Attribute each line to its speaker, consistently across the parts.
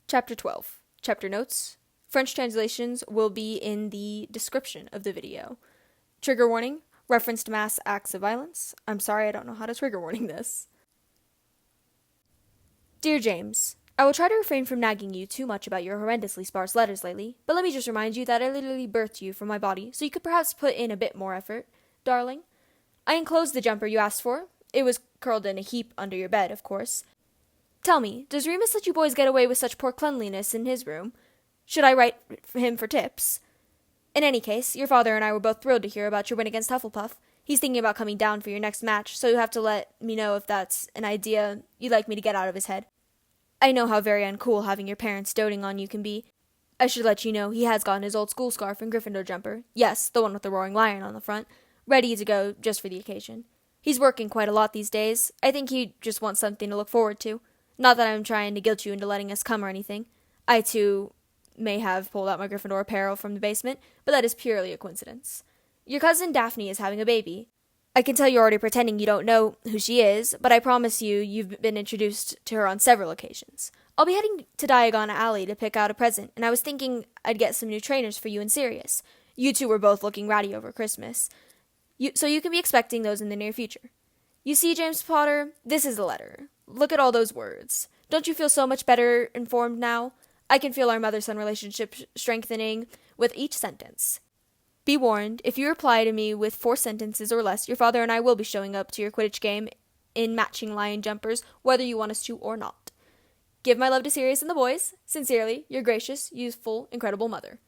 Speaker 1: Chapter 12. Chapter notes. French translations will be in the description of the video. Trigger warning. Reference to mass acts of violence. I'm sorry, I don't know how to trigger warning this. Dear James, I will try to refrain from nagging you too much about your horrendously sparse letters lately, but let me just remind you that I literally birthed you from my body, so you could perhaps put in a bit more effort, darling. I enclosed the jumper you asked for. It was curled in a heap under your bed, of course. Tell me, does Remus let you boys get away with such poor cleanliness in his room? Should I write him for tips? In any case, your father and I were both thrilled to hear about your win against Hufflepuff. He's thinking about coming down for your next match, so you'll have to let me know if that's an idea you'd like me to get out of his head. I know how very uncool having your parents doting on you can be. I should let you know he has gotten his old school scarf and Gryffindor jumper. Yes, the one with the roaring lion on the front, ready to go just for the occasion. He's working quite a lot these days. I think he just wants something to look forward to. Not that I'm trying to guilt you into letting us come or anything. I, too, may have pulled out my Gryffindor apparel from the basement, but that is purely a coincidence. Your cousin Daphne is having a baby. I can tell you're already pretending you don't know who she is, but I promise you've been introduced to her on several occasions. I'll be heading to Diagon Alley to pick out a present, and I was thinking I'd get some new trainers for you and Sirius. You two were both looking ratty over Christmas, so you can be expecting those in the near future. You see, James Potter, this is the letter. Look at all those words. Don't you feel so much better informed now? I can feel our mother-son relationship strengthening with each sentence. Be warned, if you reply to me with 4 sentences or less, your father and I will be showing up to your Quidditch game in matching lion jumpers, whether you want us to or not. Give my love to Sirius and the boys. Sincerely, your gracious, youthful, incredible mother.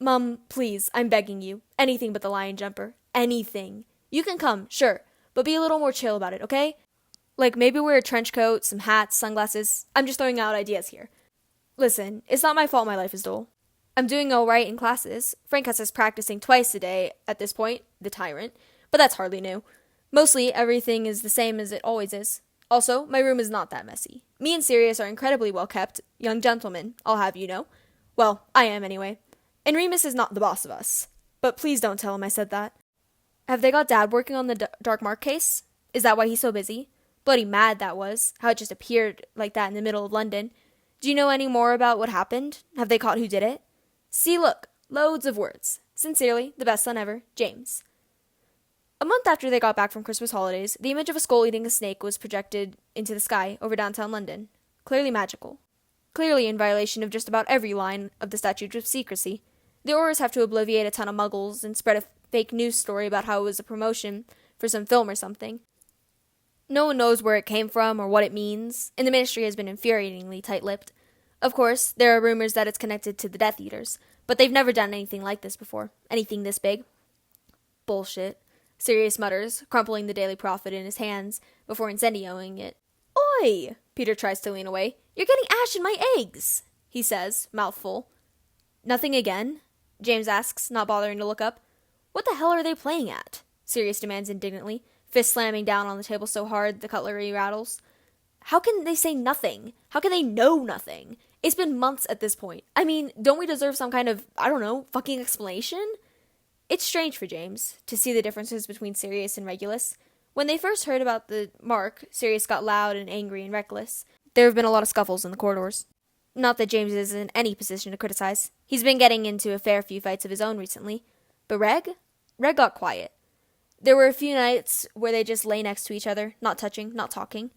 Speaker 1: Mum, please, I'm begging you. Anything but the lion jumper. Anything. You can come, sure, but be a little more chill about it, okay? Like, maybe wear a trench coat, some hats, sunglasses. I'm just throwing out ideas here. Listen, it's not my fault my life is dull. I'm doing all right in classes. Frank has us practicing twice a day at this point, the tyrant, but that's hardly new. Mostly, everything is the same as it always is. Also, my room is not that messy. Me and Sirius are incredibly well-kept young gentlemen, I'll have you know. Well, I am anyway. And Remus is not the boss of us. But please don't tell him I said that. Have they got Dad working on the Dark Mark case? Is that why he's so busy? Bloody mad that was, how it just appeared like that in the middle of London. Do you know any more about what happened? Have they caught who did it? See, look, loads of words. Sincerely, the best son ever, James. A month after they got back from Christmas holidays, the image of a skull eating a snake was projected into the sky over downtown London. Clearly magical. Clearly in violation of just about every line of the statute of secrecy. The Aurors have to obliviate a ton of muggles and spread a fake news story about how it was a promotion for some film or something. No one knows where it came from or what it means, and the Ministry has been infuriatingly tight-lipped. Of course, there are rumors that it's connected to the Death Eaters, but they've never done anything like this before. Anything this big. Bullshit. Sirius mutters, crumpling the Daily Prophet in his hands before incendiating it. Oi! Peter tries to lean away. You're getting ash in my eggs, he says, mouthful. Nothing again? James asks, not bothering to look up. What the hell are they playing at? Sirius demands indignantly, fist slamming down on the table so hard the cutlery rattles. How can they say nothing? How can they know nothing? It's been months at this point. I mean, don't we deserve some kind of, I don't know, fucking explanation? It's strange for James to see the differences between Sirius and Regulus. When they first heard about the mark, Sirius got loud and angry and reckless. There have been a lot of scuffles in the corridors. Not that James is in any position to criticize. He's been getting into a fair few fights of his own recently. But Reg got quiet. There were a few nights where they just lay next to each other, not touching, not talking.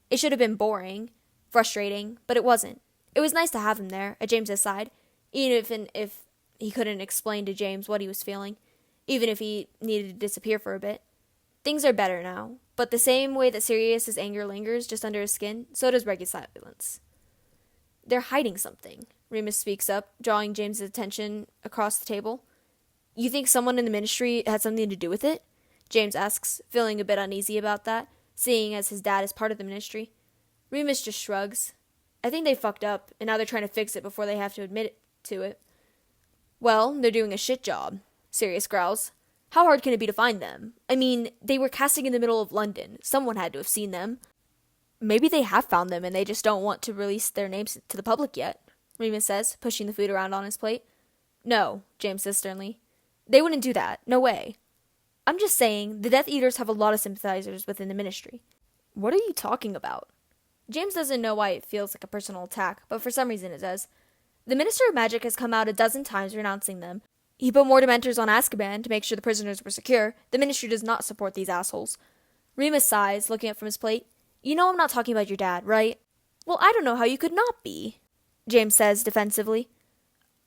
Speaker 1: It should have been boring, frustrating, but it wasn't. It was nice to have him there, at James's side, even if he couldn't explain to James what he was feeling, even if he needed to disappear for a bit. Things are better now, but the same way that Sirius's anger lingers just under his skin, so does Reg's silence. They're hiding something, Remus speaks up, drawing James's attention across the table. You think someone in the Ministry had something to do with it? James asks, feeling a bit uneasy about that, seeing as his dad is part of the Ministry. Remus just shrugs. I think they fucked up, and now they're trying to fix it before they have to admit to it. Well, they're doing a shit job, Sirius growls. How hard can it be to find them? I mean, they were casting in the middle of London. Someone had to have seen them. Maybe they have found them and they just don't want to release their names to the public yet, Remus says, pushing the food around on his plate. No, James says sternly. They wouldn't do that. No way. I'm just saying, the Death Eaters have a lot of sympathizers within the Ministry. What are you talking about? James doesn't know why it feels like a personal attack, but for some reason it does. The Minister of Magic has come out a dozen times renouncing them. He put more Dementors on Azkaban to make sure the prisoners were secure. The Ministry does not support these assholes. Remus sighs, looking up from his plate. You know I'm not talking about your dad, right? Well, I don't know how you could not be, James says defensively.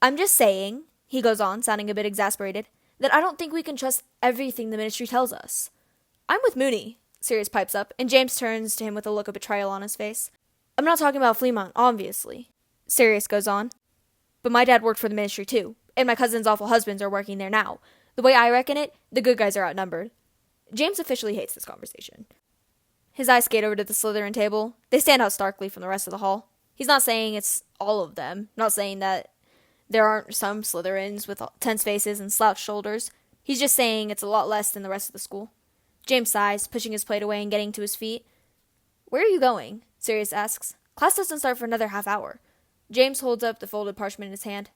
Speaker 1: I'm just saying, he goes on, sounding a bit exasperated, that I don't think we can trust everything the Ministry tells us. I'm with Moony, Sirius pipes up, and James turns to him with a look of betrayal on his face. I'm not talking about Fleamont, obviously, Sirius goes on. But my dad worked for the Ministry too, and my cousin's awful husbands are working there now. The way I reckon it, the good guys are outnumbered. James officially hates this conversation. His eyes skate over to the Slytherin table. They stand out starkly from the rest of the hall. He's not saying it's all of them, not saying that there aren't some Slytherins with tense faces and slouched shoulders. He's just saying it's a lot less than the rest of the school. James sighs, pushing his plate away and getting to his feet. Where are you going? Sirius asks. Class doesn't start for another half hour. James holds up the folded parchment in his hand.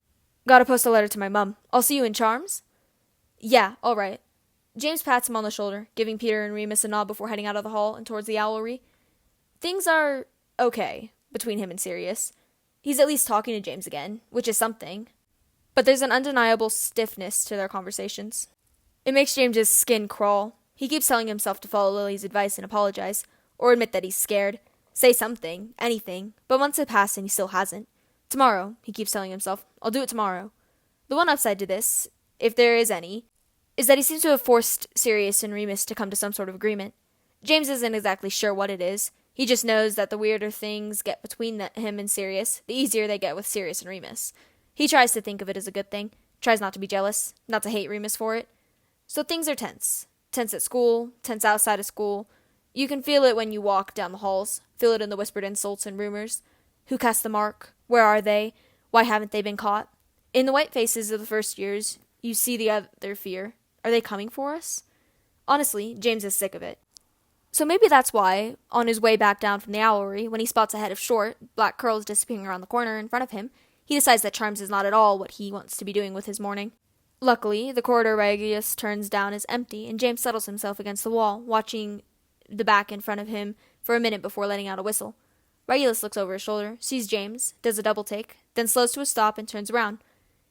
Speaker 1: Gotta post a letter to my mum. I'll see you in Charms? Yeah, all right. James pats him on the shoulder, giving Peter and Remus a nod before heading out of the hall and towards the owlry. Things are okay between him and Sirius. He's at least talking to James again, which is something. But there's an undeniable stiffness to their conversations. It makes James's skin crawl. He keeps telling himself to follow Lily's advice and apologize, or admit that he's scared. Say something, anything, but months have passed and he still hasn't. Tomorrow, he keeps telling himself, I'll do it tomorrow. The one upside to this, if there is any, is that he seems to have forced Sirius and Remus to come to some sort of agreement. James isn't exactly sure what it is. He just knows that the weirder things get between him and Sirius, the easier they get with Sirius and Remus. He tries to think of it as a good thing, tries not to be jealous, not to hate Remus for it. So things are tense. Tense at school, tense outside of school. You can feel it when you walk down the halls, feel it in the whispered insults and rumors. Who cast the mark? Where are they? Why haven't they been caught? In the white faces of the first years, you see the other fear. Are they coming for us? Honestly, James is sick of it. So maybe that's why, on his way back down from the owlry, when he spots a head of short, black curls disappearing around the corner in front of him, he decides that Charms is not at all what he wants to be doing with his morning. Luckily, the corridor Regulus turns down is empty, and James settles himself against the wall, watching the back in front of him for a minute before letting out a whistle. Regulus looks over his shoulder, sees James, does a double take, then slows to a stop and turns around.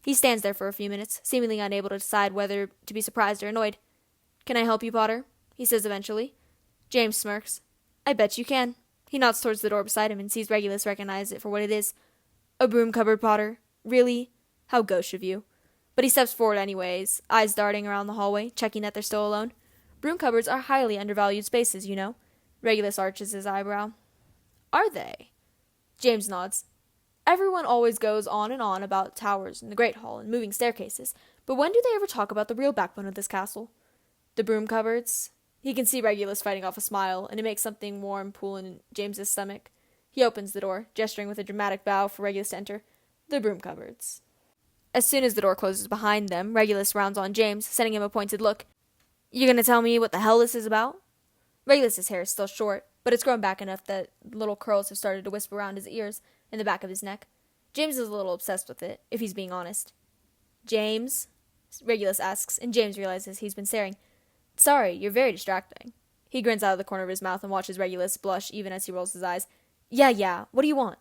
Speaker 1: He stands there for a few minutes, seemingly unable to decide whether to be surprised or annoyed. Can I help you, Potter? He says eventually. James smirks. I bet you can. He nods towards the door beside him and sees Regulus recognize it for what it is. A broom cupboard, Potter? Really? How gauche of you. But he steps forward anyways, eyes darting around the hallway, checking that they're still alone. Broom cupboards are highly undervalued spaces, you know. Regulus arches his eyebrow. Are they? James nods. Everyone always goes on and on about towers and the Great Hall and moving staircases, but when do they ever talk about the real backbone of this castle? The broom cupboards? He can see Regulus fighting off a smile, and it makes something warm pool in James's stomach. He opens the door, gesturing with a dramatic bow for Regulus to enter. The broom cupboards. As soon as the door closes behind them, Regulus rounds on James, sending him a pointed look. You gonna tell me what the hell this is about? Regulus's hair is still short, but it's grown back enough that little curls have started to wisp around his ears and the back of his neck. James is a little obsessed with it, if he's being honest. James? Regulus asks, and James realizes he's been staring. Sorry, you're very distracting. He grins out of the corner of his mouth and watches Regulus blush even as he rolls his eyes. Yeah, what do you want?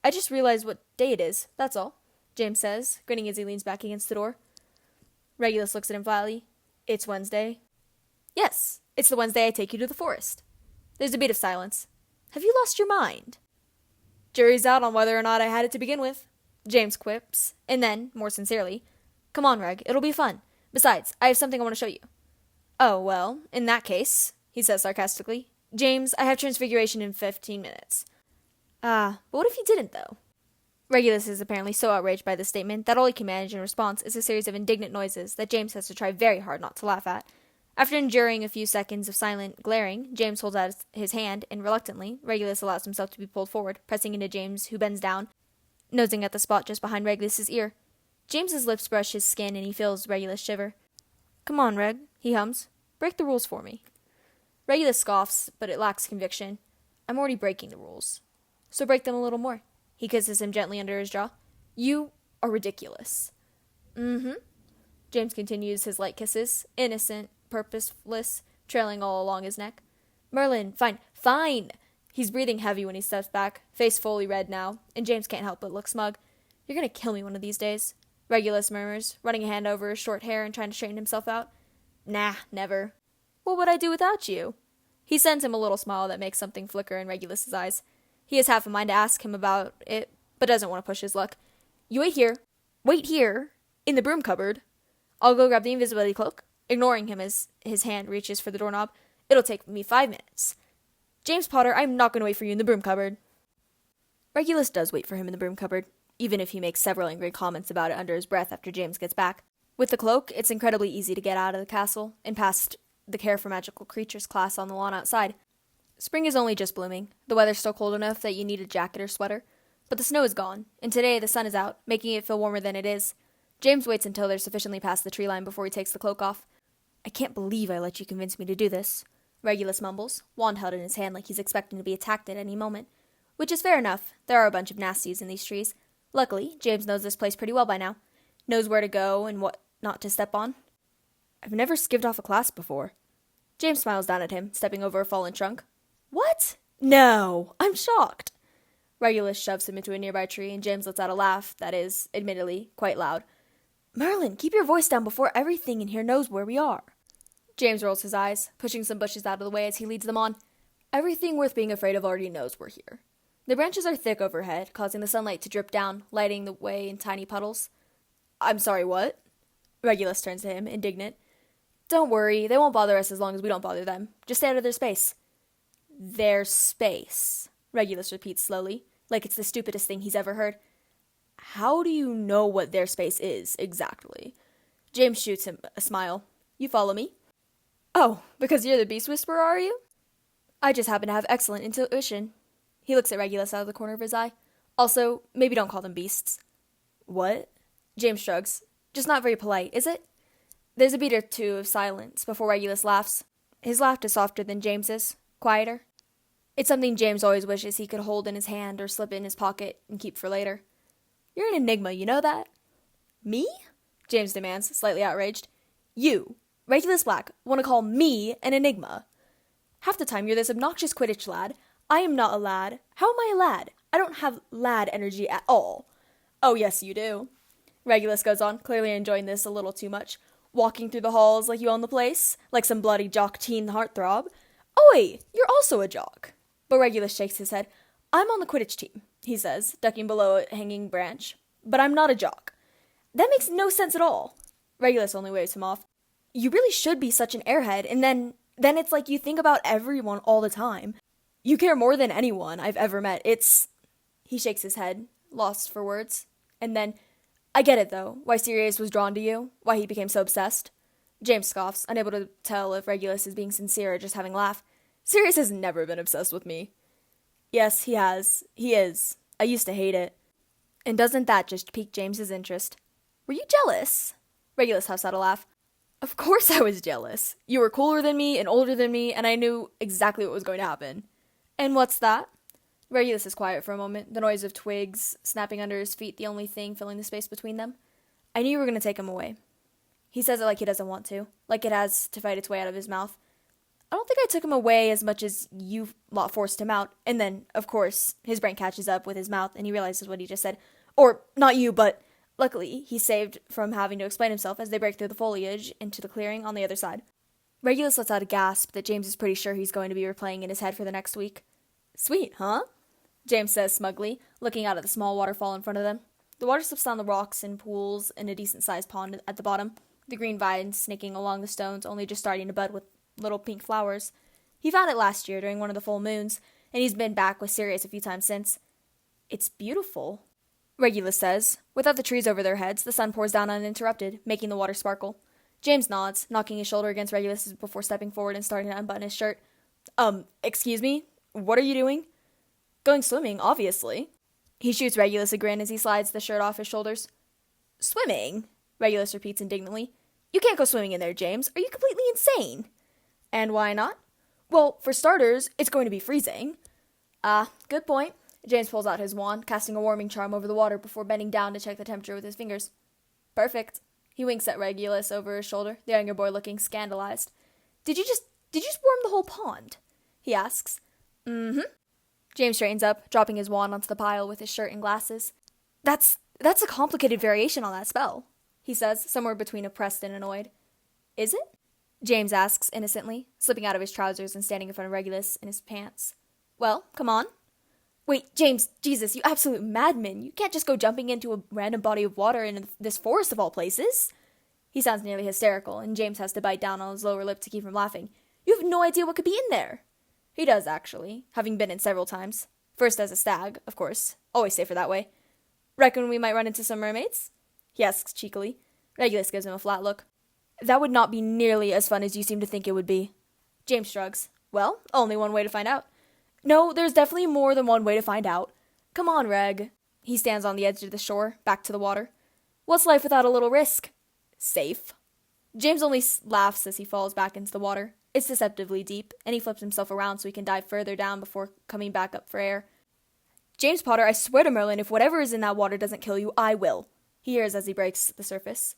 Speaker 1: I just realized what day it is, that's all, James says, grinning as he leans back against the door. Regulus looks at him flatly. It's Wednesday. Yes, it's the Wednesday I take you to the forest. There's a beat of silence. Have you lost your mind? Jury's out on whether or not I had it to begin with, James quips, and then, more sincerely, come on, Reg, it'll be fun. Besides, I have something I want to show you. Oh, well, in that case, he says sarcastically, James, I have Transfiguration in 15 minutes. But what if you didn't, though? Regulus is apparently so outraged by this statement that all he can manage in response is a series of indignant noises that James has to try very hard not to laugh at. After enduring a few seconds of silent glaring, James holds out his hand, and reluctantly, Regulus allows himself to be pulled forward, pressing into James, who bends down, nosing at the spot just behind Regulus's ear. James's lips brush his skin, and he feels Regulus shiver. Come on, Reg, he hums. Break the rules for me. Regulus scoffs, but it lacks conviction. I'm already breaking the rules. So break them a little more. He kisses him gently under his jaw. You are ridiculous. James continues his light kisses, innocent, purposeless, trailing all along his neck. Merlin, fine. He's breathing heavy when he steps back, face fully red now, and James can't help but look smug. "You're gonna kill me one of these days," Regulus murmurs, running a hand over his short hair and trying to straighten himself out. "Nah, never." "What would I do without you?" He sends him a little smile that makes something flicker in Regulus's eyes. He has half a mind to ask him about it, but doesn't want to push his luck. "You wait here. Wait here. In the broom cupboard. I'll go grab the invisibility cloak," ignoring him as his hand reaches for the doorknob. "It'll take me 5 minutes. James Potter, I'm not going to wait for you in the broom cupboard." Regulus does wait for him in the broom cupboard, even if he makes several angry comments about it under his breath after James gets back. With the cloak, it's incredibly easy to get out of the castle and past the Care for Magical Creatures class on the lawn outside. Spring is only just blooming. The weather's still cold enough that you need a jacket or sweater. But the snow is gone, and today the sun is out, making it feel warmer than it is. James waits until they're sufficiently past the tree line before he takes the cloak off. "I can't believe I let you convince me to do this," Regulus mumbles, wand held in his hand like he's expecting to be attacked at any moment. Which is fair enough. There are a bunch of nasties in these trees. Luckily, James knows this place pretty well by now. Knows where to go and what not to step on. "I've never skivved off a class before." James smiles down at him, stepping over a fallen trunk. "What? No! I'm shocked." Regulus shoves him into a nearby tree, and James lets out a laugh that is, admittedly, quite loud. "Merlin, keep your voice down before everything in here knows where we are." James rolls his eyes, pushing some bushes out of the way as he leads them on. "Everything worth being afraid of already knows we're here." The branches are thick overhead, causing the sunlight to drip down, lighting the way in tiny puddles. "I'm sorry, what?" Regulus turns to him, indignant. "Don't worry, they won't bother us as long as we don't bother them. Just stay out of their space." "Their space," Regulus repeats slowly, like it's the stupidest thing he's ever heard. "How do you know what their space is, exactly?" James shoots him a smile. "You follow me?" "Oh, because you're the Beast Whisperer, are you?" "I just happen to have excellent intuition." He looks at Regulus out of the corner of his eye. "Also, maybe don't call them beasts." "What?" James shrugs. "Just not very polite, is it?" There's a beat or two of silence before Regulus laughs. His laugh is softer than James's, quieter. It's something James always wishes he could hold in his hand or slip in his pocket and keep for later. "You're an enigma, you know that?" "Me?" James demands, slightly outraged. "You, Regulus Black, want to call me an enigma? Half the time you're this obnoxious Quidditch lad. I am not a lad. How am I a lad? I don't have lad energy at all." "Oh, yes, you do." Regulus goes on, clearly enjoying this a little too much. "Walking through the halls like you own the place, like some bloody jock teen heartthrob. Oi, you're also a jock." But Regulus shakes his head. "I'm on the Quidditch team," he says, ducking below a hanging branch. "But I'm not a jock." "That makes no sense at all." Regulus only waves him off. "You really should be such an airhead, and then it's like you think about everyone all the time. You care more than anyone I've ever met. It's..." He shakes his head, lost for words. And then, "I get it, though, why Sirius was drawn to you, why he became so obsessed." James scoffs, unable to tell if Regulus is being sincere or just having a laugh. "Sirius has never been obsessed with me." "Yes, he has. He is. I used to hate it." And doesn't that just pique James's interest? "Were you jealous?" Regulus huffs out a laugh. "Of course I was jealous. You were cooler than me and older than me, and I knew exactly what was going to happen." "And what's that?" Regulus is quiet for a moment, the noise of twigs snapping under his feet the only thing filling the space between them. "I knew you were going to take him away." He says it like he doesn't want to, like it has to fight its way out of his mouth. "I don't think I took him away as much as you lot forced him out." And then, of course, his brain catches up with his mouth and he realizes what he just said. "Or, not you, but..." Luckily, he's saved from having to explain himself as they break through the foliage into the clearing on the other side. Regulus lets out a gasp that James is pretty sure he's going to be replaying in his head for the next week. "Sweet, huh?" James says smugly, looking out at the small waterfall in front of them. The water slips down the rocks and pools in a decent-sized pond at the bottom, the green vines snaking along the stones only just starting to bud with little pink flowers. He found it last year during one of the full moons, and he's been back with Sirius a few times since. "It's beautiful," Regulus says. Without the trees over their heads, the sun pours down uninterrupted, making the water sparkle. James nods, knocking his shoulder against Regulus's before stepping forward and starting to unbutton his shirt. Excuse me? What are you doing?" "Going swimming, obviously." He shoots Regulus a grin as he slides the shirt off his shoulders. "Swimming?" Regulus repeats indignantly. "You can't go swimming in there, James. Are you completely insane?" "And why not?" "Well, for starters, it's going to be freezing." "Ah, good point." James pulls out his wand, casting a warming charm over the water before bending down to check the temperature with his fingers. "Perfect." He winks at Regulus over his shoulder, the younger boy looking scandalized. Did you just warm the whole pond?" he asks. "Mm-hmm." James straightens up, dropping his wand onto the pile with his shirt and glasses. That's a complicated variation on that spell, he says, somewhere between oppressed and annoyed. Is it? James asks innocently, slipping out of his trousers and standing in front of Regulus in his pants. Well, come on. Wait, James, Jesus, you absolute madman. You can't just go jumping into a random body of water in this forest of all places. He sounds nearly hysterical, and James has to bite down on his lower lip to keep from laughing. You have no idea what could be in there. He does, actually, having been in several times. First as a stag, of course. Always safer that way. Reckon we might run into some mermaids? He asks cheekily. Regulus gives him a flat look. That would not be nearly as fun as you seem to think it would be. James shrugs. Well, only one way to find out. No, there's definitely more than one way to find out. Come on, Reg. He stands on the edge of the shore, back to the water. What's life without a little risk? Safe. James only laughs as he falls back into the water. It's deceptively deep, and he flips himself around so he can dive further down before coming back up for air. James Potter, I swear to Merlin, if whatever is in that water doesn't kill you, I will. He hears as he breaks the surface.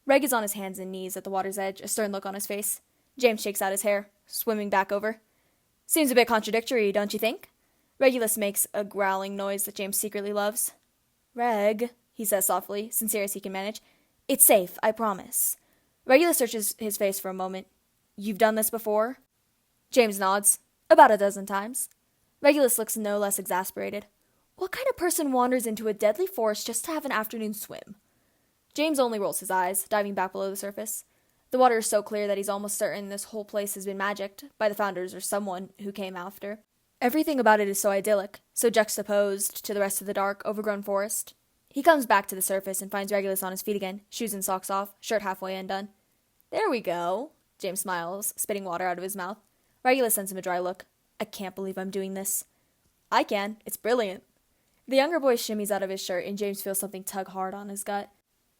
Speaker 1: Reg is on his hands and knees at the water's edge, a stern look on his face. James shakes out his hair, swimming back over. Seems a bit contradictory, don't you think? Regulus makes a growling noise that James secretly loves. Reg, he says softly, sincere as he can manage. It's safe, I promise. Regulus searches his face for a moment. You've done this before? James nods. About a dozen times. Regulus looks no less exasperated. What kind of person wanders into a deadly forest just to have an afternoon swim? James only rolls his eyes, diving back below the surface. The water is so clear that he's almost certain this whole place has been magicked by the founders or someone who came after. Everything about it is so idyllic, so juxtaposed to the rest of the dark, overgrown forest. He comes back to the surface and finds Regulus on his feet again, shoes and socks off, shirt halfway undone. There we go, James smiles, spitting water out of his mouth. Regulus sends him a dry look. I can't believe I'm doing this. I can. It's brilliant. The younger boy shimmies out of his shirt, and James feels something tug hard on his gut.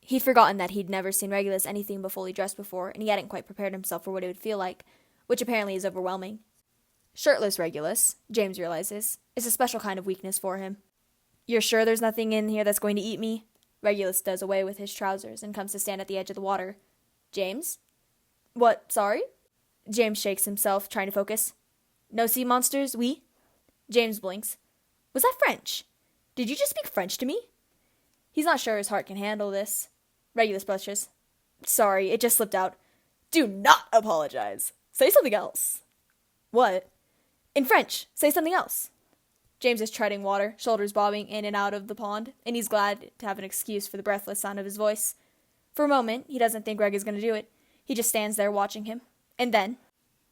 Speaker 1: He'd forgotten that he'd never seen Regulus anything but fully dressed before, and he hadn't quite prepared himself for what it would feel like, which apparently is overwhelming. Shirtless Regulus, James realizes, is a special kind of weakness for him. You're sure there's nothing in here that's going to eat me? Regulus does away with his trousers and comes to stand at the edge of the water. James? What, sorry? James shakes himself, trying to focus. No sea monsters, oui? James blinks. Was that French? Did you just speak French to me? He's not sure his heart can handle this. Regulus blushes. Sorry, it just slipped out. Do not apologize. Say something else. What? In French, say something else. James is treading water, shoulders bobbing in and out of the pond, and he's glad to have an excuse for the breathless sound of his voice. For a moment, he doesn't think Greg is going to do it. He just stands there watching him. And then,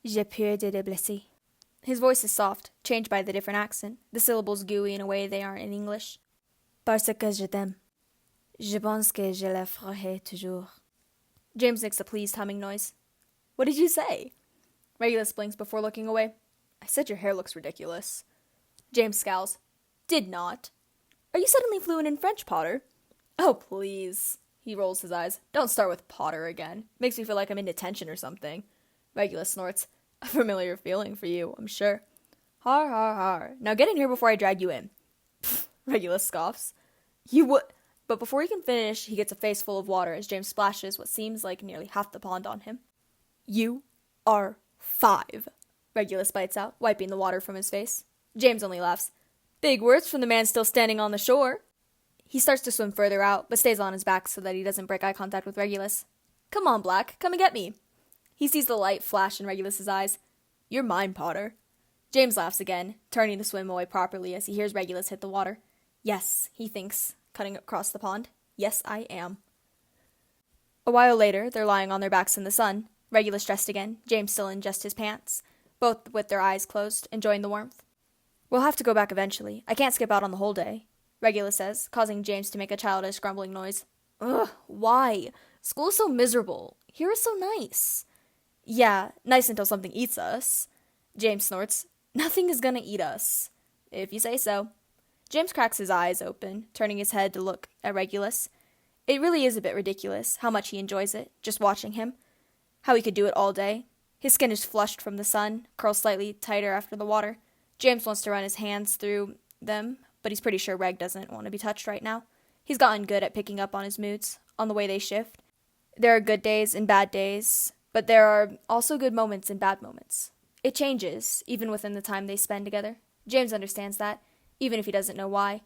Speaker 1: J'ai peur de te blesser. His voice is soft, changed by the different accent, the syllables gooey in a way they aren't in English. Parce que je t'aime. Je pense que je le ferai toujours. James makes a pleased humming noise. What did you say? Regulus blinks before looking away. I said your hair looks ridiculous. James scowls. Did not. Are you suddenly fluent in French, Potter? Oh, please. He rolls his eyes. Don't start with Potter again. Makes me feel like I'm in detention or something. Regulus snorts. A familiar feeling for you, I'm sure. Har, har, har. Now get in here before I drag you in. Pfft, Regulus scoffs. You would... But before he can finish, he gets a face full of water as James splashes what seems like nearly half the pond on him. You are 5, Regulus bites out, wiping the water from his face. James only laughs. Big words from the man still standing on the shore. He starts to swim further out, but stays on his back so that he doesn't break eye contact with Regulus. Come on, Black, come and get me. He sees the light flash in Regulus's eyes. You're mine, Potter. James laughs again, turning the swim away properly as he hears Regulus hit the water. Yes, he thinks, cutting across the pond. Yes, I am. A while later, they're lying on their backs in the sun, Regulus dressed again, James still in just his pants, both with their eyes closed, enjoying the warmth. We'll have to go back eventually. I can't skip out on the whole day, Regulus says, causing James to make a childish grumbling noise. Ugh, why? School is so miserable. Here is so nice. Yeah, nice until something eats us. James snorts. Nothing is gonna eat us. If you say so. James cracks his eyes open, turning his head to look at Regulus. It really is a bit ridiculous how much he enjoys it, just watching him. How he could do it all day. His skin is flushed from the sun, curls slightly tighter after the water. James wants to run his hands through them, but he's pretty sure Reg doesn't want to be touched right now. He's gotten good at picking up on his moods, on the way they shift. There are good days and bad days, but there are also good moments and bad moments. It changes, even within the time they spend together. James understands that, even if he doesn't know why.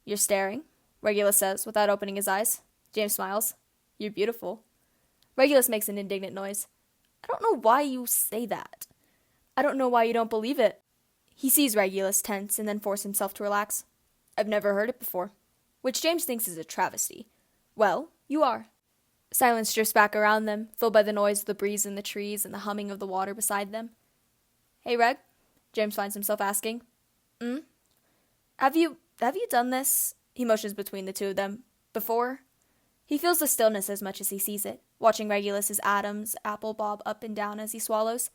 Speaker 1: You're staring, Regulus says, without opening his eyes. James smiles. You're beautiful. Regulus makes an indignant noise. I don't know why you say that. I don't know why you don't believe it. He sees Regulus tense and then force himself to relax. I've never heard it before. Which James thinks is a travesty. Well, you are. Silence drifts back around them, filled by the noise of the breeze in the trees and the humming of the water beside them. Hey, Reg? James finds himself asking. Have you done this? He motions between the two of them. Before? He feels the stillness as much as he sees it, watching Regulus's atoms apple bob up and down as he swallows.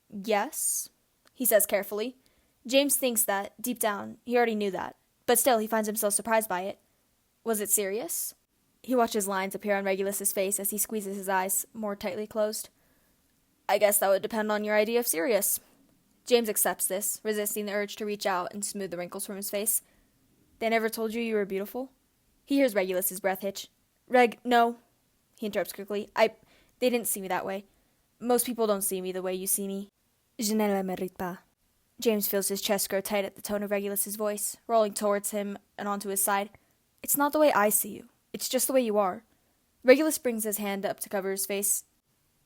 Speaker 1: Yes, he says carefully. James thinks that, deep down, he already knew that, but still he finds himself surprised by it. Was it serious? He watches lines appear on Regulus's face as he squeezes his eyes more tightly closed. I guess that would depend on your idea of serious. James accepts this, resisting the urge to reach out and smooth the wrinkles from his face. They never told you were beautiful? He hears Regulus's breath hitch. Reg, no, he interrupts quickly. They didn't see me that way. Most people don't see me the way you see me. Je ne le mérite pas. James feels his chest grow tight at the tone of Regulus's voice, rolling towards him and onto his side. It's not the way I see you. It's just the way you are. Regulus brings his hand up to cover his face.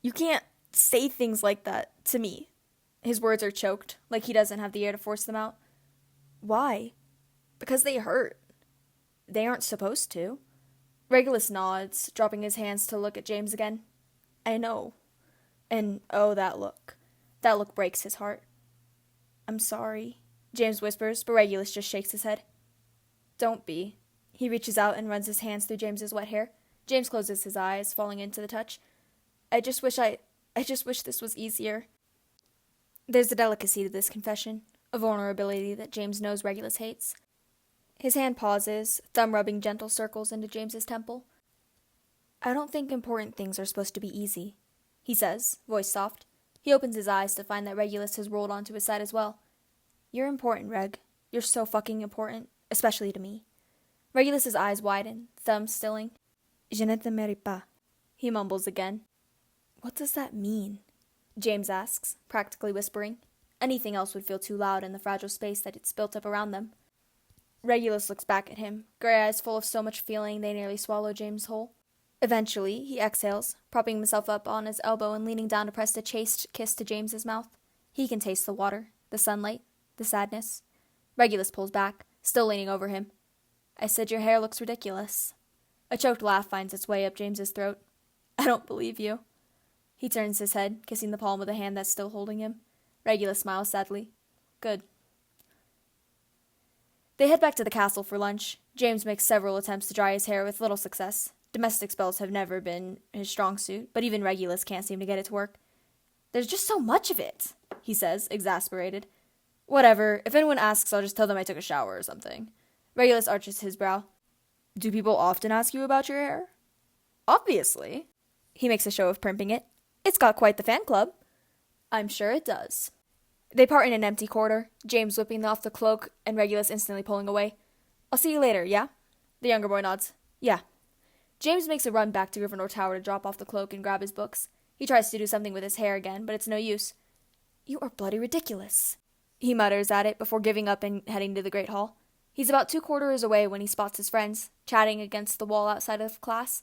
Speaker 1: You can't say things like that to me. His words are choked, like he doesn't have the air to force them out. Why? Because they hurt. They aren't supposed to. Regulus nods, dropping his hands to look at James again. I know. And oh, that look. That look breaks his heart. I'm sorry, James whispers, but Regulus just shakes his head. Don't be. He reaches out and runs his hands through James's wet hair. James closes his eyes, falling into the touch. I just wish this was easier. There's a delicacy to this confession, a vulnerability that James knows Regulus hates. His hand pauses, thumb rubbing gentle circles into James's temple. I don't think important things are supposed to be easy, he says, voice soft. He opens his eyes to find that Regulus has rolled onto his side as well. You're important, Reg. You're so fucking important, especially to me. Regulus's eyes widen, thumb stilling. Je ne te mérite pas, he mumbles again. What does that mean? James asks, practically whispering. Anything else would feel too loud in the fragile space that it's built up around them. Regulus looks back at him, gray eyes full of so much feeling they nearly swallow James whole. Eventually, he exhales, propping himself up on his elbow and leaning down to press a chaste kiss to James's mouth. He can taste the water, the sunlight, the sadness. Regulus pulls back, still leaning over him. I said your hair looks ridiculous. A choked laugh finds its way up James's throat. I don't believe you. He turns his head, kissing the palm of the hand that's still holding him. Regulus smiles sadly. Good. They head back to the castle for lunch. James makes several attempts to dry his hair with little success. Domestic spells have never been his strong suit, but even Regulus can't seem to get it to work. There's just so much of it, he says, exasperated. Whatever. If anyone asks, I'll just tell them I took a shower or something. Regulus arches his brow. Do people often ask you about your hair? Obviously. He makes a show of primping it. It's got quite the fan club. I'm sure it does. They part in an empty corridor, James whipping off the cloak and Regulus instantly pulling away. I'll see you later, yeah? The younger boy nods. Yeah. James makes a run back to Gryffindor Tower to drop off the cloak and grab his books. He tries to do something with his hair again, but it's no use. You are bloody ridiculous, he mutters at it before giving up and heading to the Great Hall. He's about 2 corridors away when he spots his friends, chatting against the wall outside of class.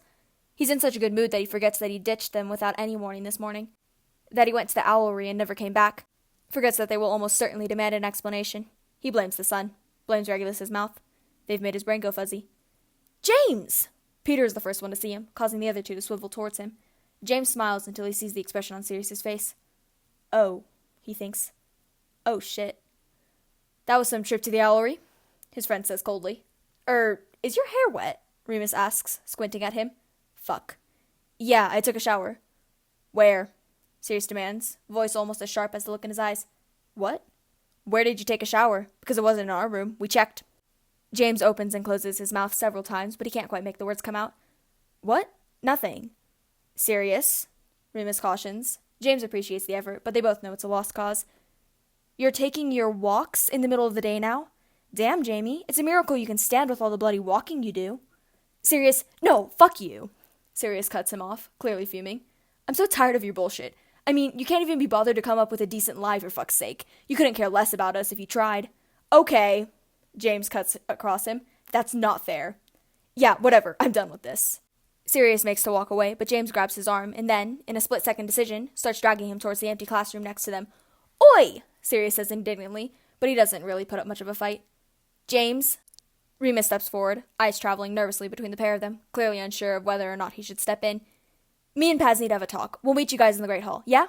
Speaker 1: He's in such a good mood that he forgets that he ditched them without any warning this morning, that he went to the owlry and never came back, forgets that they will almost certainly demand an explanation. He blames the sun, blames Regulus's mouth. They've made his brain go fuzzy. James! Peter is the first one to see him, causing the other two to swivel towards him. James smiles until he sees the expression on Sirius's face. Oh, he thinks. Oh, shit. That was some trip to the owlry, his friend says coldly. Is your hair wet? Remus asks, squinting at him. Fuck. Yeah, I took a shower. Where? Sirius demands, voice almost as sharp as the look in his eyes. What? Where did you take a shower? Because it wasn't in our room. We checked. James opens and closes his mouth several times, but he can't quite make the words come out. What? Nothing. Sirius, Remus cautions. James appreciates the effort, but they both know it's a lost cause. You're taking your walks in the middle of the day now? Damn, Jamie, it's a miracle you can stand with all the bloody walking you do. Sirius, no, fuck you. Sirius cuts him off, clearly fuming. I'm so tired of your bullshit. I mean, you can't even be bothered to come up with a decent lie for fuck's sake. You couldn't care less about us if you tried. Okay, James cuts across him. That's not fair. Yeah, whatever, I'm done with this. Sirius makes to walk away, but James grabs his arm and then, in a split-second decision, starts dragging him towards the empty classroom next to them. Oi! Sirius says indignantly, but he doesn't really put up much of a fight. James? Remus steps forward, eyes traveling nervously between the pair of them, clearly unsure of whether or not he should step in. Me and Paz need to have a talk. We'll meet you guys in the Great Hall, yeah?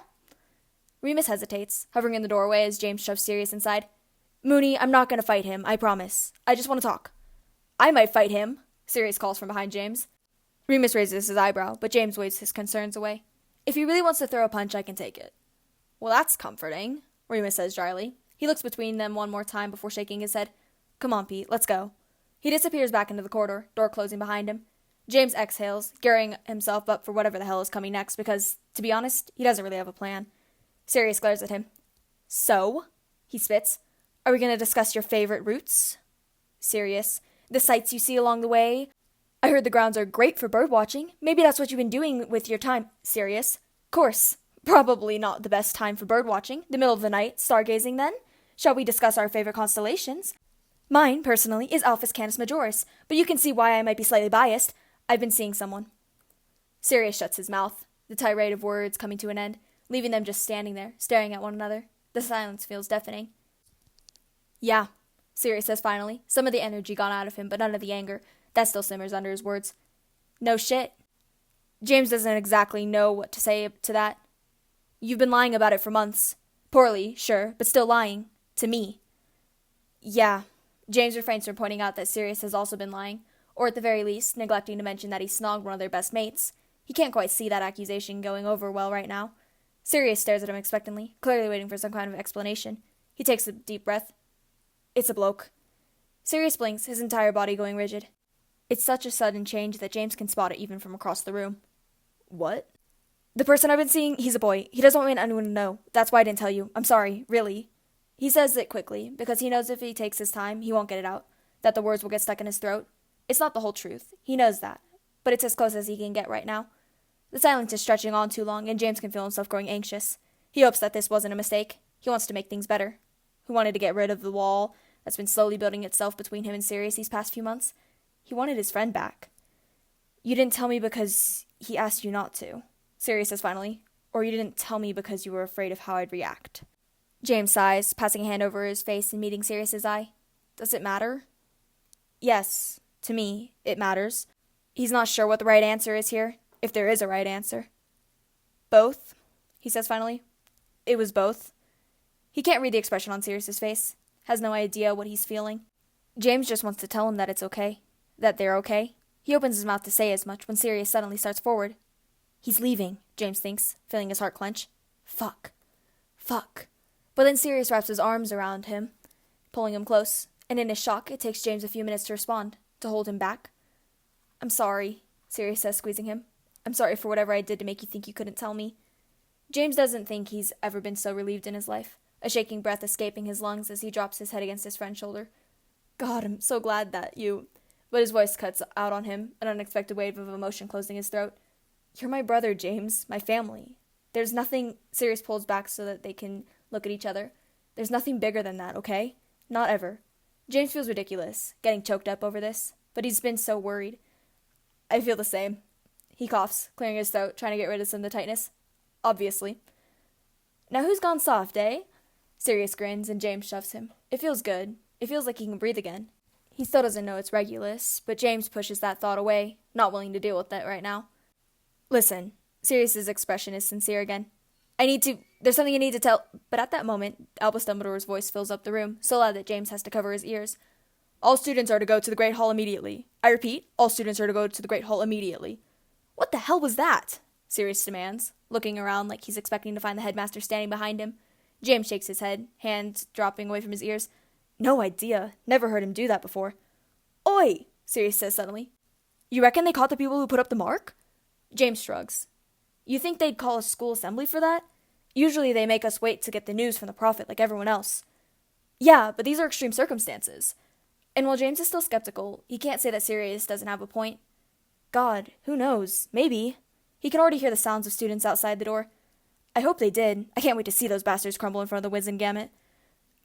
Speaker 1: Remus hesitates, hovering in the doorway as James shoves Sirius inside. Mooney, I'm not going to fight him, I promise. I just want to talk. I might fight him, Sirius calls from behind James. Remus raises his eyebrow, but James waves his concerns away. If he really wants to throw a punch, I can take it. Well, that's comforting, Remus says dryly. He looks between them one more time before shaking his head. Come on, Pete, let's go. He disappears back into the corridor, door closing behind him. James exhales, gearing himself up for whatever the hell is coming next, because, to be honest, he doesn't really have a plan. Sirius glares at him. So? He spits. Are we going to discuss your favorite routes? Sirius. The sights you see along the way? I heard the grounds are great for bird watching. Maybe that's what you've been doing with your time. Sirius. Course. Probably not the best time for bird watching. The middle of the night. Stargazing, then? Shall we discuss our favorite constellations? Mine, personally, is Alpha Canis Majoris, but you can see why I might be slightly biased. I've been seeing someone. Sirius shuts his mouth, the tirade of words coming to an end, leaving them just standing there, staring at one another. The silence feels deafening. Yeah, Sirius says finally, some of the energy gone out of him, but none of the anger. That still simmers under his words. No shit. James doesn't exactly know what to say to that. You've been lying about it for months. Poorly, sure, but still lying. To me. Yeah. James refrains from pointing out that Sirius has also been lying, or at the very least, neglecting to mention that he snogged one of their best mates. He can't quite see that accusation going over well right now. Sirius stares at him expectantly, clearly waiting for some kind of explanation. He takes a deep breath. It's a bloke. Sirius blinks, his entire body going rigid. It's such a sudden change that James can spot it even from across the room. What? The person I've been seeing, he's a boy. He doesn't want anyone to know. That's why I didn't tell you. I'm sorry, really. He says it quickly, because he knows if he takes his time, he won't get it out, that the words will get stuck in his throat. It's not the whole truth. He knows that, but it's as close as he can get right now. The silence is stretching on too long, and James can feel himself growing anxious. He hopes that this wasn't a mistake. He wants to make things better. He wanted to get rid of the wall that's been slowly building itself between him and Sirius these past few months. He wanted his friend back. You didn't tell me because he asked you not to, Sirius says finally, or you didn't tell me because you were afraid of how I'd react. James sighs, passing a hand over his face and meeting Sirius's eye. Does it matter? Yes, to me, it matters. He's not sure what the right answer is here, if there is a right answer. Both, he says finally. It was both. He can't read the expression on Sirius's face, has no idea what he's feeling. James just wants to tell him that it's okay, that they're okay. He opens his mouth to say as much when Sirius suddenly starts forward. He's leaving, James thinks, feeling his heart clench. Fuck. But then Sirius wraps his arms around him, pulling him close, and in his shock, it takes James a few minutes to respond, to hold him back. I'm sorry, Sirius says, squeezing him. I'm sorry for whatever I did to make you think you couldn't tell me. James doesn't think he's ever been so relieved in his life, a shaking breath escaping his lungs as he drops his head against his friend's shoulder. God, I'm so glad that you... But his voice cuts out on him, an unexpected wave of emotion closing his throat. You're my brother, James, my family. There's nothing... Sirius pulls back so that they can look at each other. There's nothing bigger than that, okay? Not ever. James feels ridiculous, getting choked up over this, but he's been so worried. I feel the same. He coughs, clearing his throat, trying to get rid of some of the tightness. Obviously. Now who's gone soft, eh? Sirius grins, and James shoves him. It feels good. It feels like he can breathe again. He still doesn't know it's Regulus, but James pushes that thought away, not willing to deal with it right now. Listen, Sirius's expression is sincere again. There's something I need to tell... But at that moment, Albus Dumbledore's voice fills up the room, so loud that James has to cover his ears. All students are to go to the Great Hall immediately. I repeat, all students are to go to the Great Hall immediately. What the hell was that? Sirius demands, looking around like he's expecting to find the headmaster standing behind him. James shakes his head, hands dropping away from his ears. No idea. Never heard him do that before. Oi! Sirius says suddenly. You reckon they caught the people who put up the mark? James shrugs. You think they'd call a school assembly for that? Usually they make us wait to get the news from the prophet like everyone else. Yeah, but these are extreme circumstances. And while James is still skeptical, he can't say that Sirius doesn't have a point. God, who knows? Maybe. He can already hear the sounds of students outside the door. I hope they did. I can't wait to see those bastards crumble in front of the Wizengamot.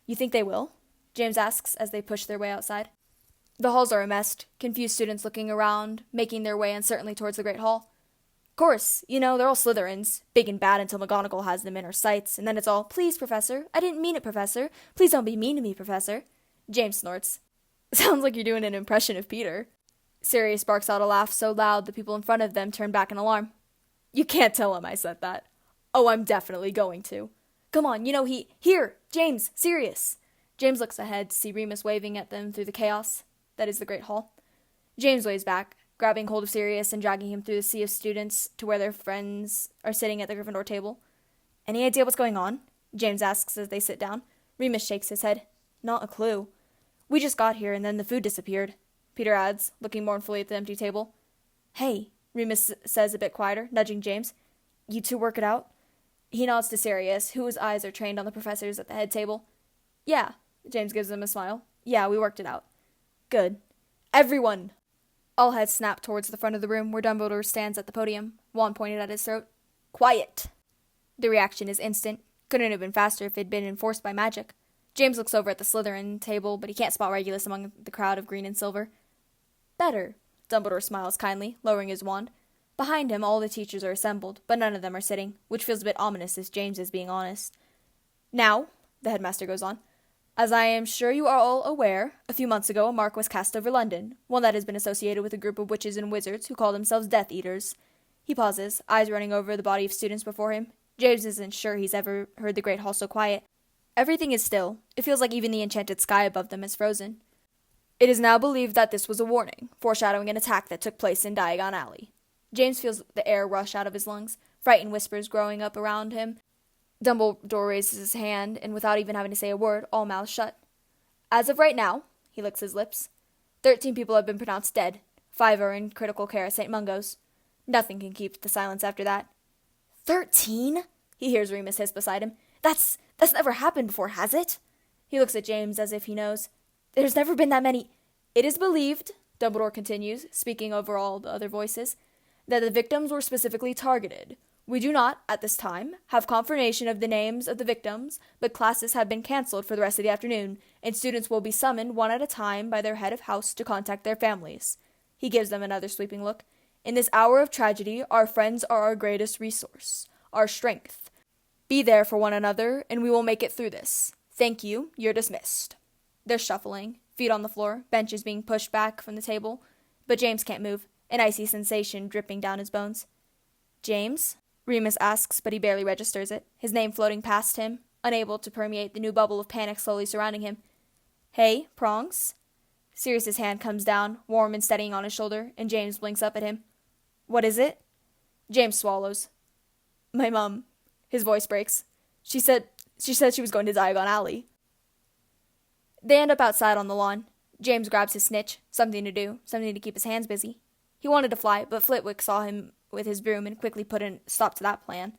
Speaker 1: You think they will? James asks as they push their way outside. The halls are a mess, confused students looking around, making their way uncertainly towards the Great Hall. Of course, they're all Slytherins, big and bad until McGonagall has them in her sights, and then it's all, please, Professor, I didn't mean it, Professor, please don't be mean to me, Professor. James snorts. Sounds like you're doing an impression of Peter. Sirius barks out a laugh so loud the people in front of them turn back in alarm. You can't tell him I said that. Oh, I'm definitely going to. Come on, here, James, Sirius. James looks ahead to see Remus waving at them through the chaos that is the Great Hall. James waves back, grabbing hold of Sirius and dragging him through the sea of students to where their friends are sitting at the Gryffindor table. Any idea what's going on? James asks as they sit down. Remus shakes his head. Not a clue. We just got here and then the food disappeared, Peter adds, looking mournfully at the empty table. Hey, Remus says a bit quieter, nudging James. You two work it out? He nods to Sirius, whose eyes are trained on the professors at the head table. Yeah, James gives him a smile. Yeah, we worked it out. Good. Everyone! All heads snap towards the front of the room where Dumbledore stands at the podium, wand pointed at his throat. Quiet! The reaction is instant. Couldn't have been faster if it had been enforced by magic. James looks over at the Slytherin table, but he can't spot Regulus among the crowd of green and silver. Better. Dumbledore smiles kindly, lowering his wand. Behind him, all the teachers are assembled, but none of them are sitting, which feels a bit ominous as James is being honest. Now, the headmaster goes on, as I am sure you are all aware, a few months ago a mark was cast over London, one that has been associated with a group of witches and wizards who call themselves Death Eaters. He pauses, eyes running over the body of students before him. James isn't sure he's ever heard the Great Hall so quiet. Everything is still. It feels like even the enchanted sky above them is frozen. It is now believed that this was a warning, foreshadowing an attack that took place in Diagon Alley. James feels the air rush out of his lungs, frightened whispers growing up around him. Dumbledore raises his hand, and without even having to say a word, all mouths shut. As of right now, he licks his lips, 13 people have been pronounced dead. 5 are in critical care at St. Mungo's. Nothing can keep the silence after that. 13? He hears Remus hiss beside him. That's never happened before, has it? He looks at James as if he knows. There's never been that many. It is believed, Dumbledore continues, speaking over all the other voices, that the victims were specifically targeted. We do not, at this time, have confirmation of the names of the victims, but classes have been cancelled for the rest of the afternoon, and students will be summoned one at a time by their head of house to contact their families. He gives them another sweeping look. In this hour of tragedy, our friends are our greatest resource, our strength. Be there for one another, and we will make it through this. Thank you, you're dismissed. They're shuffling, feet on the floor, benches being pushed back from the table, but James can't move, an icy sensation dripping down his bones. James? Remus asks, but he barely registers it, his name floating past him, unable to permeate the new bubble of panic slowly surrounding him. Hey, Prongs? Sirius's hand comes down, warm and steadying on his shoulder, and James blinks up at him. What is it? James swallows. My mum. His voice breaks. She said she was going to Diagon Alley. They end up outside on the lawn. James grabs his snitch, something to do, something to keep his hands busy. He wanted to fly, but Flitwick saw him with his broom and quickly put a stop to that plan.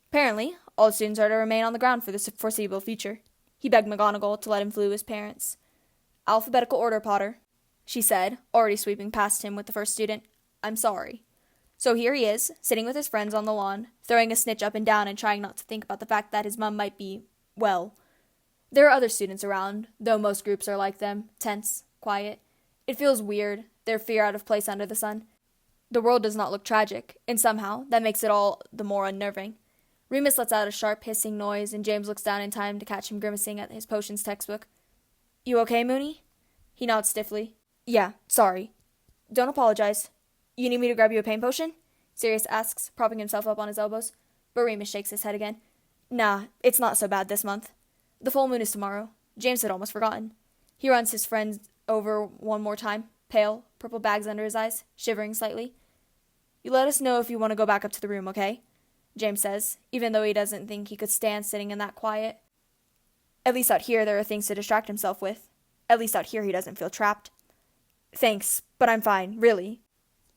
Speaker 1: Apparently, all students are to remain on the ground for the foreseeable future. He begged McGonagall to let him flee with his parents. Alphabetical order, Potter, she said, already sweeping past him with the first student. I'm sorry. So here he is, sitting with his friends on the lawn, throwing a snitch up and down and trying not to think about the fact that his mum might be, well. There are other students around, though most groups are like them, tense, quiet. It feels weird, their fear out of place under the sun. The world does not look tragic, and somehow that makes it all the more unnerving. Remus lets out a sharp hissing noise, and James looks down in time to catch him grimacing at his potions textbook. You okay, Moony? He nods stiffly. Yeah, sorry. Don't apologize. You need me to grab you a pain potion? Sirius asks, propping himself up on his elbows. But Remus shakes his head again. Nah, it's not so bad this month. The full moon is tomorrow. James had almost forgotten. He runs his friends over one more time, pale, purple bags under his eyes, shivering slightly. You let us know if you want to go back up to the room, okay? James says, even though he doesn't think he could stand sitting in that quiet. At least out here there are things to distract himself with. At least out here he doesn't feel trapped. Thanks, but I'm fine, really.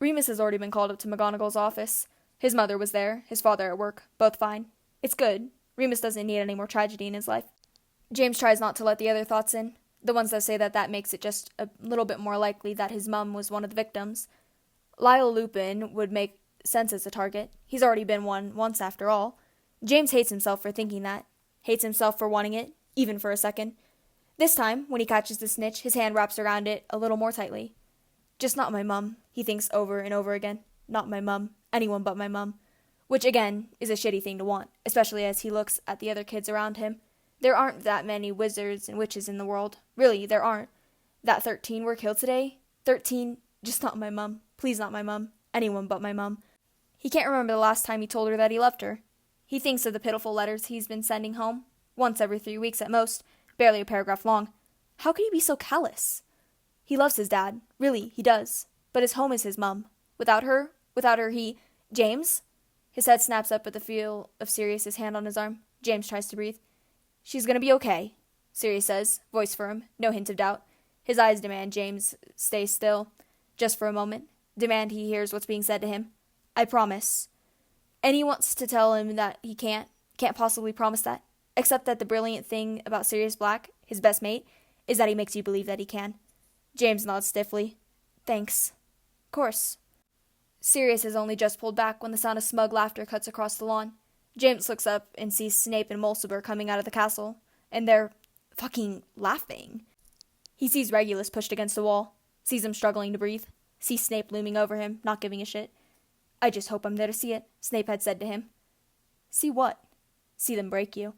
Speaker 1: Remus has already been called up to McGonagall's office. His mother was there, his father at work, both fine. It's good. Remus doesn't need any more tragedy in his life. James tries not to let the other thoughts in, the ones that say that makes it just a little bit more likely that his mum was one of the victims. Lyle Lupin would make sense as a target. He's already been one once after all. James hates himself for thinking that. Hates himself for wanting it, even for a second. This time, when he catches the snitch, his hand wraps around it a little more tightly. Just not my mum, he thinks over and over again. Not my mum. Anyone but my mum. Which, again, is a shitty thing to want, especially as he looks at the other kids around him. There aren't that many wizards and witches in the world. Really, there aren't. That 13 were killed today? 13, just not my mum. Please not my mum. Anyone but my mum. He can't remember the last time he told her that he loved her. He thinks of the pitiful letters he's been sending home, once every 3 weeks at most, barely a paragraph long. How could he be so callous? He loves his dad. Really, he does. But his home is his mum. Without her, he... James? His head snaps up at the feel of Sirius's hand on his arm. James tries to breathe. She's gonna be okay, Sirius says, voice firm, no hint of doubt. His eyes demand James stay still, just for a moment. Demand he hears what's being said to him. I promise. And he wants to tell him that he can't possibly promise that. Except that the brilliant thing about Sirius Black, his best mate, is that he makes you believe that he can. James nods stiffly. Thanks. Of course. Sirius has only just pulled back when the sound of smug laughter cuts across the lawn. James looks up and sees Snape and Mulciber coming out of the castle, and they're fucking laughing. He sees Regulus pushed against the wall, sees him struggling to breathe, sees Snape looming over him, not giving a shit. I just hope I'm there to see it, Snape had said to him. See what? See them break you.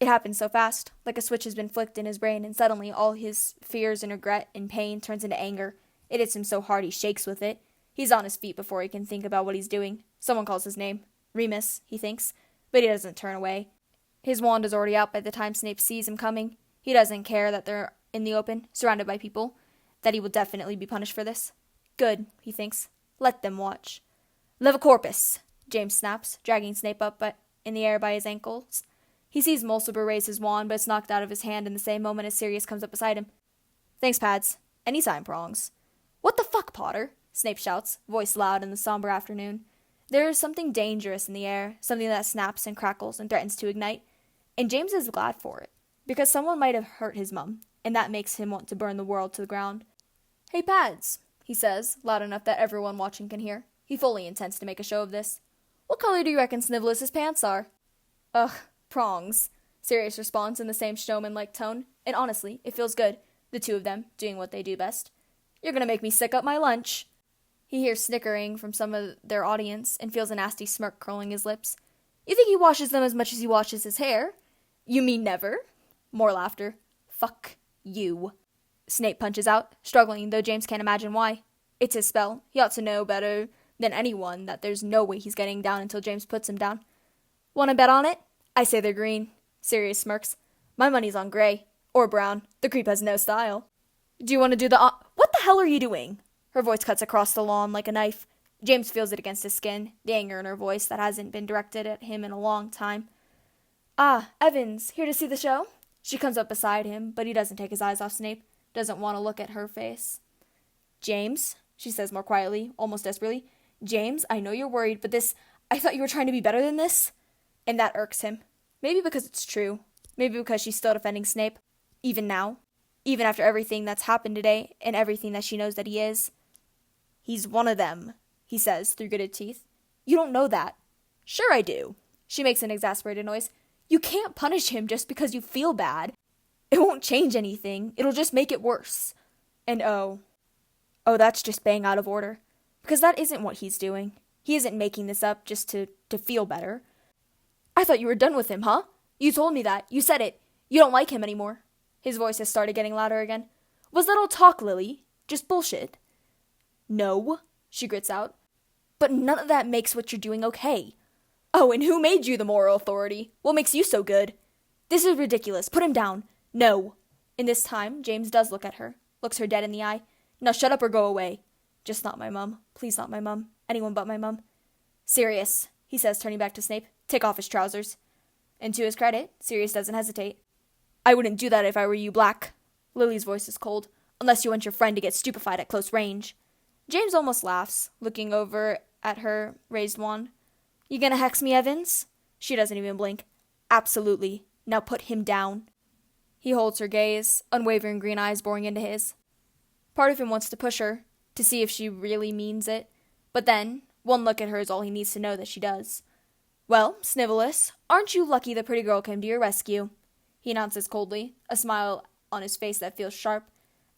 Speaker 1: It happened so fast, like a switch has been flicked in his brain, and suddenly all his fears and regret and pain turns into anger. It hits him so hard he shakes with it. He's on his feet before he can think about what he's doing. Someone calls his name. Remus, he thinks, but he doesn't turn away. His wand is already out by the time Snape sees him coming. He doesn't care that they're in the open, surrounded by people, that he will definitely be punished for this. Good, he thinks. Let them watch. Levicorpus, James snaps, dragging Snape up in the air by his ankles. He sees Mulciber raise his wand, but it's knocked out of his hand in the same moment as Sirius comes up beside him. Thanks, Pads. Anytime, Prongs. What the fuck, Potter? Snape shouts, voice loud in the somber afternoon. There is something dangerous in the air, something that snaps and crackles and threatens to ignite, and James is glad for it, because someone might have hurt his mum, and that makes him want to burn the world to the ground. Hey, Pads, he says, loud enough that everyone watching can hear. He fully intends to make a show of this. What color do you reckon Snivelus's pants are? Ugh, prongs, Sirius responds in the same showman-like tone, and honestly, it feels good, the two of them doing what they do best. You're gonna make me sick up my lunch. He hears snickering from some of their audience and feels a nasty smirk curling his lips. You think he washes them as much as he washes his hair? You mean never? More laughter. Fuck you. Snape punches out, struggling, though James can't imagine why. It's his spell. He ought to know better than anyone that there's no way he's getting down until James puts him down. Wanna bet on it? I say they're green. Sirius smirks. My money's on gray. Or brown. The creep has no style. Do you want to do the What the hell are you doing? Her voice cuts across the lawn like a knife. James feels it against his skin, the anger in her voice that hasn't been directed at him in a long time. Ah, Evans, here to see the show? She comes up beside him, but he doesn't take his eyes off Snape, doesn't want to look at her face. James, she says more quietly, almost desperately. James, I know you're worried, but I thought you were trying to be better than this. And that irks him. Maybe because it's true. Maybe because she's still defending Snape. Even now. Even after everything that's happened today, and everything that she knows that he is. He's one of them, he says through gritted teeth. You don't know that. Sure I do. She makes an exasperated noise. You can't punish him just because you feel bad. It won't change anything. It'll just make it worse. And that's just bang out of order. Because that isn't what he's doing. He isn't making this up just to feel better. I thought you were done with him, huh? You told me that. You said it. You don't like him anymore. His voice has started getting louder again. Was that all talk, Lily? Just bullshit? No, she grits out. But none of that makes what you're doing okay. Oh, and who made you the moral authority? What makes you so good? This is ridiculous. Put him down. No. And this time, James does look at her. Looks her dead in the eye. Now shut up or go away. Just not my mum. Please not my mum. Anyone but my mum. Sirius, he says, turning back to Snape. Take off his trousers. And to his credit, Sirius doesn't hesitate. I wouldn't do that if I were you, Black. Lily's voice is cold. Unless you want your friend to get stupefied at close range. James almost laughs, looking over at her raised wand. You gonna hex me, Evans? She doesn't even blink. Absolutely. Now put him down. He holds her gaze, unwavering green eyes boring into his. Part of him wants to push her, to see if she really means it. But then, one look at her is all he needs to know that she does. Well, Snivelus, aren't you lucky the pretty girl came to your rescue? He announces coldly, a smile on his face that feels sharp.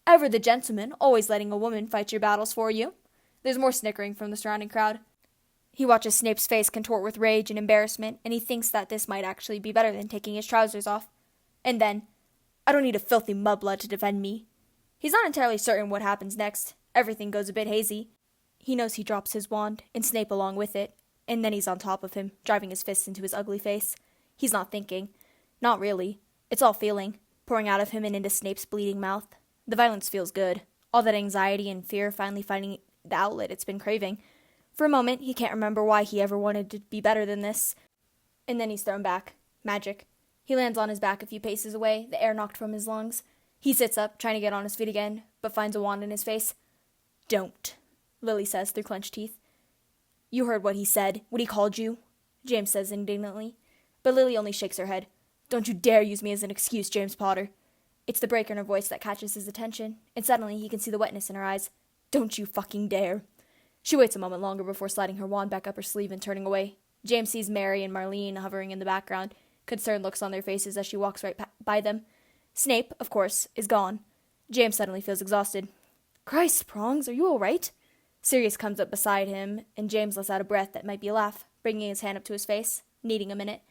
Speaker 1: Ever the gentleman, always letting a woman fight your battles for you. There's more snickering from the surrounding crowd. He watches Snape's face contort with rage and embarrassment, and he thinks that this might actually be better than taking his trousers off. And then, I don't need a filthy mudblood to defend me. He's not entirely certain what happens next. Everything goes a bit hazy. He knows he drops his wand, and Snape along with it, and then he's on top of him, driving his fists into his ugly face. He's not thinking. Not really. It's all feeling, pouring out of him and into Snape's bleeding mouth. The violence feels good. All that anxiety and fear finally finding the outlet it's been craving. For a moment, he can't remember why he ever wanted to be better than this. And then he's thrown back. Magic. He lands on his back a few paces away, the air knocked from his lungs. He sits up, trying to get on his feet again, but finds a wand in his face. Don't, Lily says through clenched teeth. You heard what he said, what he called you, James says indignantly. But Lily only shakes her head. Don't you dare use me as an excuse, James Potter. It's the break in her voice that catches his attention, and suddenly he can see the wetness in her eyes. Don't you fucking dare. She waits a moment longer before sliding her wand back up her sleeve and turning away. James sees Mary and Marlene hovering in the background, concerned looks on their faces as she walks right by them. Snape, of course, is gone. James suddenly feels exhausted. Christ, Prongs, are you all right? Sirius comes up beside him, and James lets out a breath that might be a laugh, bringing his hand up to his face, needing a minute.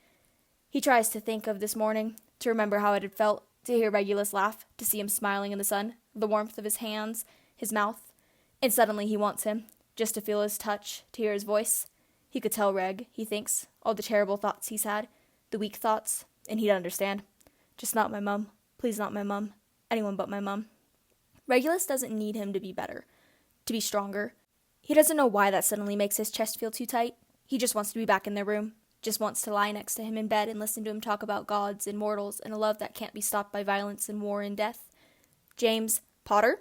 Speaker 1: He tries to think of this morning, to remember how it had felt, to hear Regulus laugh, to see him smiling in the sun, the warmth of his hands, his mouth. And suddenly he wants him, just to feel his touch, to hear his voice. He could tell Reg, he thinks, all the terrible thoughts he's had, the weak thoughts, and he'd understand. Just not my mum. Please not my mum. Anyone but my mum. Regulus doesn't need him to be better, to be stronger. He doesn't know why that suddenly makes his chest feel too tight. He just wants to be back in their room, just wants to lie next to him in bed and listen to him talk about gods and mortals and a love that can't be stopped by violence and war and death. James Potter?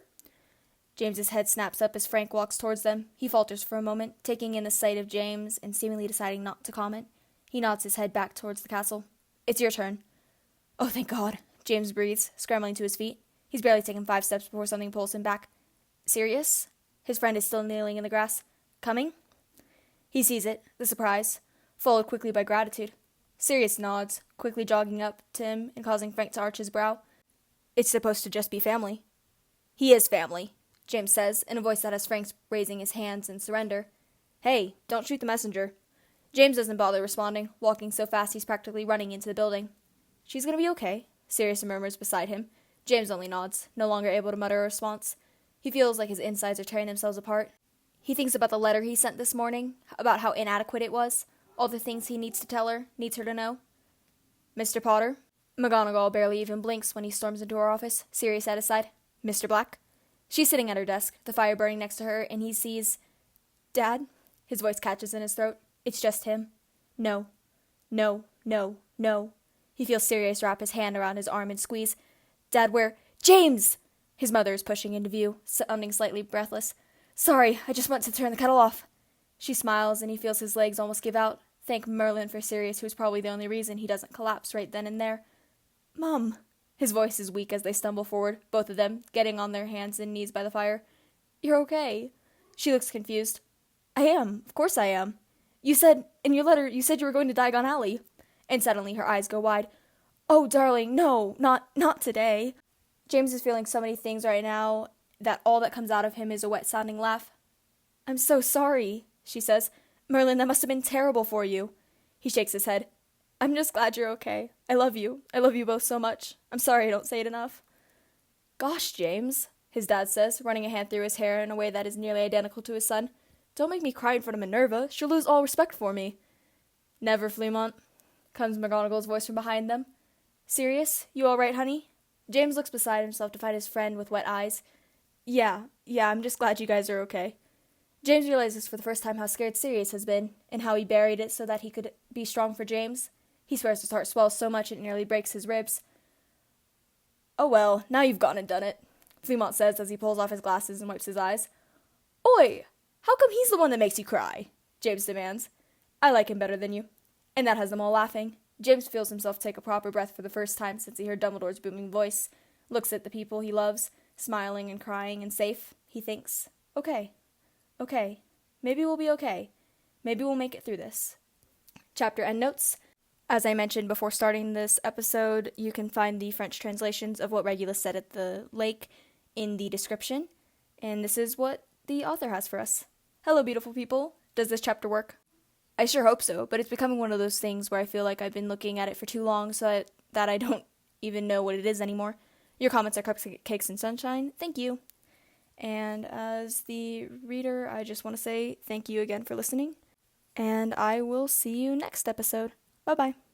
Speaker 1: James's head snaps up as Frank walks towards them. He falters for a moment, taking in the sight of James and seemingly deciding not to comment. He nods his head back towards the castle. It's your turn. Oh, thank God, James breathes, scrambling to his feet. He's barely taken 5 steps before something pulls him back. Sirius? His friend is still kneeling in the grass. Coming? He sees it, the surprise, followed quickly by gratitude. Sirius nods, quickly jogging up to him and causing Frank to arch his brow. It's supposed to just be family. He is family, James says, in a voice that has Frank raising his hands in surrender. Hey, don't shoot the messenger. James doesn't bother responding, walking so fast he's practically running into the building. She's gonna be okay, Sirius murmurs beside him. James only nods, no longer able to mutter a response. He feels like his insides are tearing themselves apart. He thinks about the letter he sent this morning, about how inadequate it was, all the things he needs to tell her, needs her to know. Mr. Potter? McGonagall barely even blinks when he storms into her office, Sirius at his side. Mr. Black? She's sitting at her desk, the fire burning next to her, and he sees... Dad? His voice catches in his throat. It's just him. No. No. No. No. He feels Sirius wrap his hand around his arm and squeeze. Dad, where... James! His mother is pushing into view, sounding slightly breathless. Sorry, I just went to turn the kettle off. She smiles, and he feels his legs almost give out. Thank Merlin for Sirius, who's probably the only reason he doesn't collapse right then and there. Mom. His voice is weak as they stumble forward, both of them, getting on their hands and knees by the fire. You're okay. She looks confused. I am. Of course I am. You said, in your letter, you said you were going to Diagon Alley. And suddenly her eyes go wide. Oh, darling, no, not today. James is feeling so many things right now that all that comes out of him is a wet-sounding laugh. I'm so sorry, she says. Merlin, that must have been terrible for you. He shakes his head. I'm just glad you're okay. I love you. I love you both so much. I'm sorry I don't say it enough. Gosh, James, his dad says, running a hand through his hair in a way that is nearly identical to his son. Don't make me cry in front of Minerva. She'll lose all respect for me. Never, Flemmont, comes McGonagall's voice from behind them. Sirius, you all right, honey? James looks beside himself to find his friend with wet eyes. Yeah, I'm just glad you guys are okay. James realizes for the first time how scared Sirius has been, and how he buried it so that he could be strong for James. He swears his heart swells so much it nearly breaks his ribs. Oh well, now you've gone and done it, Flemmont says as he pulls off his glasses and wipes his eyes. Oi! How come he's the one that makes you cry? James demands. I like him better than you. And that has them all laughing. James feels himself take a proper breath for the first time since he heard Dumbledore's booming voice, looks at the people he loves, smiling and crying and safe. He thinks, okay, maybe we'll be okay. Maybe we'll make it through this. chapter endnotes. As I mentioned before starting this episode, you can find the French translations of what Regulus said at the lake in the description, and this is what the author has for us. Hello, beautiful people. Does this chapter work? I sure hope so, but it's becoming one of those things where I feel like I've been looking at it for too long so that I don't even know what it is anymore. Your comments are cupcakes and sunshine. Thank you. And as the reader, I just want to say thank you again for listening, and I will see you next episode. Bye-bye.